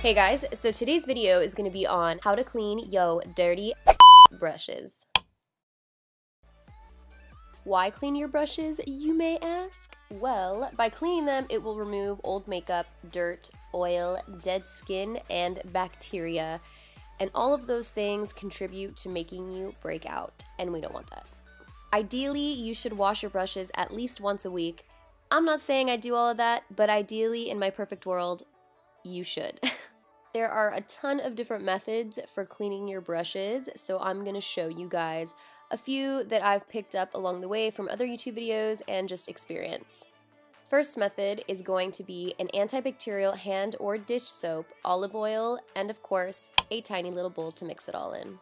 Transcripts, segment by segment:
Hey guys, so today's video is going to be on how to clean yo dirty brushes. Why clean your brushes, you may ask? Well, by cleaning them, it will remove old makeup, dirt, oil, dead skin, and bacteria, and all of those things contribute to making you break out, and we don't want that. Ideally, you should wash your brushes at least once a week. I'm not saying I do all of that, but ideally, in my perfect world, you should. There are a ton of different methods for cleaning your brushes, so I'm going to show you guys a few that I've picked up along the way from other YouTube videos and just experience. First method is going to be an antibacterial hand or dish soap, olive oil, and of course, a tiny little bowl to mix it all in.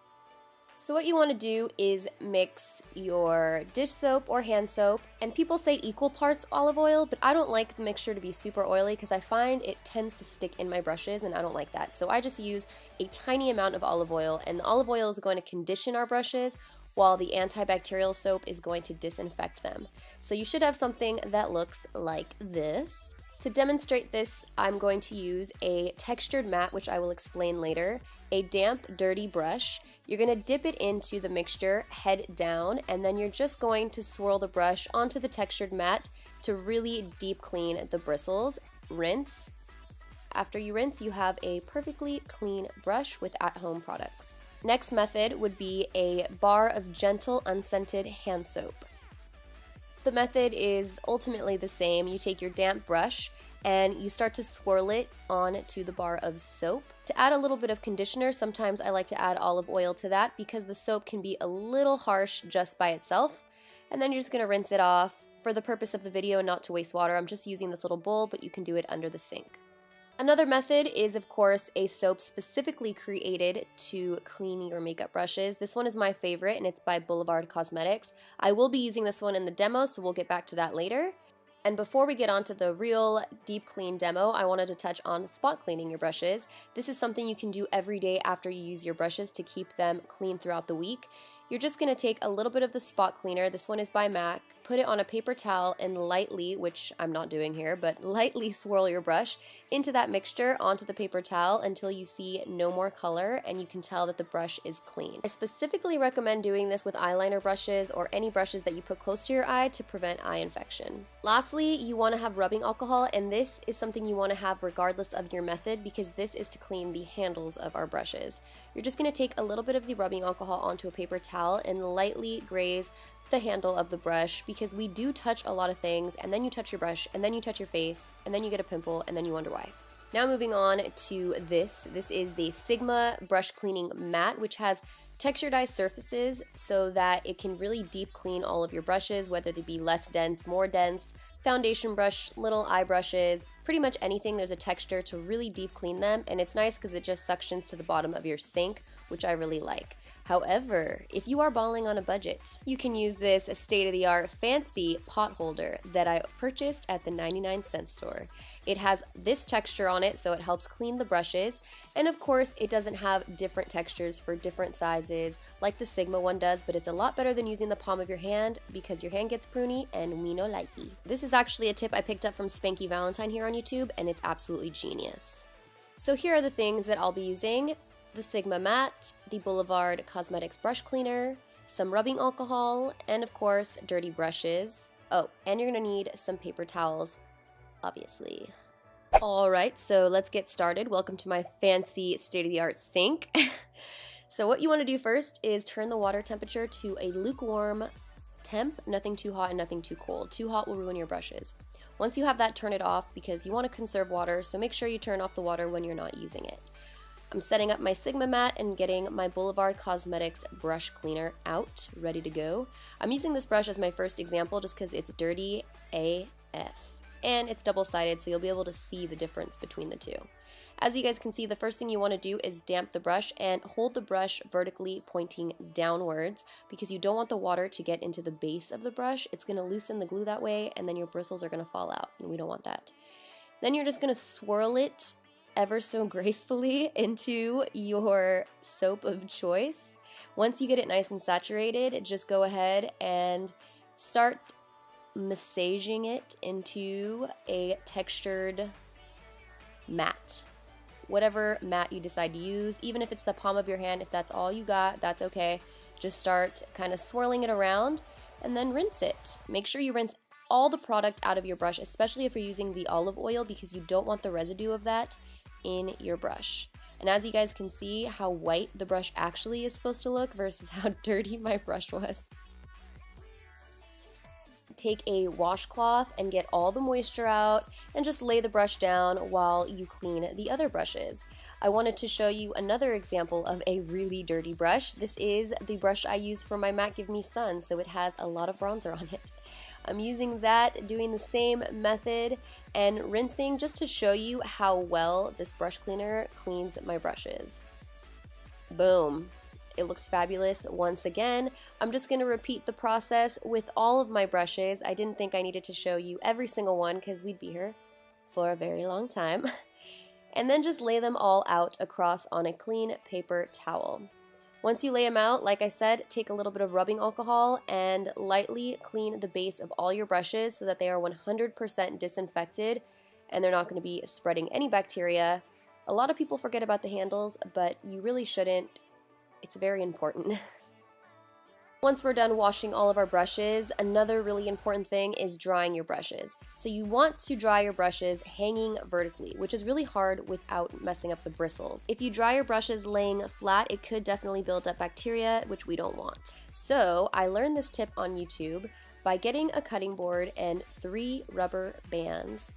So what you want to do is mix your dish soap or hand soap, and people say equal parts olive oil, but I don't like the mixture to be super oily because I find it tends to stick in my brushes and I don't like that. So I just use a tiny amount of olive oil, and the olive oil is going to condition our brushes while the antibacterial soap is going to disinfect them. So you should have something that looks like this. To demonstrate this, I'm going to use a textured mat, which I will explain later, a damp, dirty brush. You're going to dip it into the mixture, head down, and then you're just going to swirl the brush onto the textured mat to really deep clean the bristles. Rinse. After you rinse, you have a perfectly clean brush with at-home products. Next method would be a bar of gentle, unscented hand soap. The method is ultimately the same. You take your damp brush and you start to swirl it onto the bar of soap. To add a little bit of conditioner, sometimes I like to add olive oil to that because the soap can be a little harsh just by itself. And then you're just going to rinse it off. For the purpose of the video and not to waste water, I'm just using this little bowl, but you can do it under the sink. Another method is, of course, a soap specifically created to clean your makeup brushes. This one is my favorite, and it's by Boulevard Cosmetics. I will be using this one in the demo, so we'll get back to that later. And before we get on to the real deep clean demo, I wanted to touch on spot cleaning your brushes. This is something you can do every day after you use your brushes to keep them clean throughout the week. You're just going to take a little bit of the spot cleaner, this one is by MAC, put it on a paper towel and lightly, which I'm not doing here, but lightly swirl your brush into that mixture onto the paper towel until you see no more color and you can tell that the brush is clean. I specifically recommend doing this with eyeliner brushes or any brushes that you put close to your eye to prevent eye infection. Lastly, you want to have rubbing alcohol, and this is something you want to have regardless of your method because this is to clean the handles of our brushes. You're just going to take a little bit of the rubbing alcohol onto a paper towel and lightly graze the handle of the brush because we do touch a lot of things, and then you touch your brush, and then you touch your face, and then you get a pimple, and then you wonder why. Now moving on to this. This is the Sigma brush cleaning mat, which has texturedized surfaces so that it can really deep clean all of your brushes, whether they be less dense, more dense, foundation brush, little eye brushes, pretty much anything. There's a texture to really deep clean them, and it's nice because it just suctions to the bottom of your sink, which I really like. However, if you are balling on a budget, you can use this state-of-the-art fancy pot holder that I purchased at the 99-cent store. It has this texture on it, so it helps clean the brushes, and of course, it doesn't have different textures for different sizes like the Sigma one does, but it's a lot better than using the palm of your hand because your hand gets pruny and we no likey. This is actually a tip I picked up from Spanky Valentine here on YouTube, and it's absolutely genius. So here are the things that I'll be using. The Sigma mat, the Boulevard Cosmetics brush cleaner, some rubbing alcohol, and of course, dirty brushes. Oh, and you're gonna need some paper towels, obviously. Alright, so let's get started. Welcome to my fancy state-of-the-art sink. So what you want to do first is turn the water temperature to a lukewarm temp, nothing too hot and nothing too cold. Too hot will ruin your brushes. Once you have that, turn it off because you want to conserve water, so make sure you turn off the water when you're not using it. I'm setting up my Sigma mat and getting my Boulevard Cosmetics brush cleaner out, ready to go. I'm using this brush as my first example just because it's dirty AF. And it's double-sided, so you'll be able to see the difference between the two. As you guys can see, the first thing you want to do is damp the brush and hold the brush vertically pointing downwards because you don't want the water to get into the base of the brush. It's going to loosen the glue that way, and then your bristles are going to fall out, and we don't want that. Then you're just going to swirl it ever so gracefully into your soap of choice. Once you get it nice and saturated, just go ahead and start massaging it into a textured mat. whatever mat you decide to use, even if it's the palm of your hand. If that's all you got, that's okay. Just start kind of swirling it around and then rinse it. Make sure you rinse all the product out of your brush, especially if you're using the olive oil, because you don't want the residue of that in your brush. And as you guys can see how white the brush actually is supposed to look versus how dirty my brush was. Take a washcloth and get all the moisture out and just lay the brush down while you clean the other brushes. I wanted to show you another example of a really dirty brush. This is the brush I use for my MAC Give Me Sun, so it has a lot of bronzer on it. I'm using that, doing the same method and rinsing just to show you how well this brush cleaner cleans my brushes. Boom. It looks fabulous once again. I'm just going to repeat the process with all of my brushes. I didn't think I needed to show you every single one because we'd be here for a very long time. And then just lay them all out across on a clean paper towel. Once you lay them out, like I said, take a little bit of rubbing alcohol and lightly clean the base of all your brushes so that they are 100% disinfected and they're not going to be spreading any bacteria. A lot of people forget about the handles, but you really shouldn't. It's very important. Once we're done washing all of our brushes, another really important thing is drying your brushes. So you want to dry your brushes hanging vertically, which is really hard without messing up the bristles. If you dry your brushes laying flat, it could definitely build up bacteria, which we don't want. So I learned this tip on YouTube by getting a cutting board and 3 rubber bands.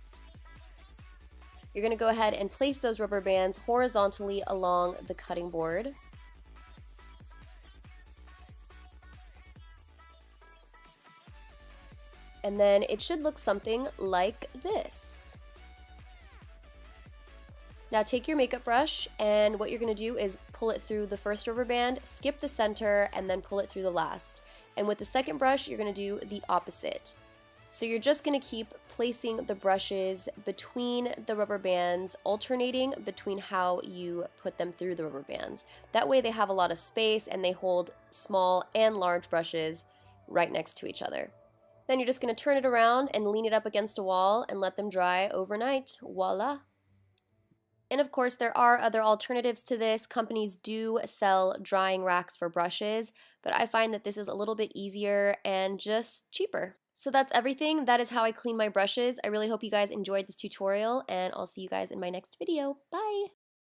You're going to go ahead and place those rubber bands horizontally along the cutting board. And then it should look something like this. Now take your makeup brush, and what you're going to do is pull it through the first rubber band, skip the center, and then pull it through the last. And with the second brush, you're going to do the opposite. So you're just going to keep placing the brushes between the rubber bands, alternating between how you put them through the rubber bands. That way they have a lot of space and they hold small and large brushes right next to each other. Then you're just going to turn it around and lean it up against a wall and let them dry overnight. Voila! And of course, there are other alternatives to this. Companies do sell drying racks for brushes, but I find that this is a little bit easier and just cheaper. So that's everything. That is how I clean my brushes. I really hope you guys enjoyed this tutorial, and I'll see you guys in my next video. Bye!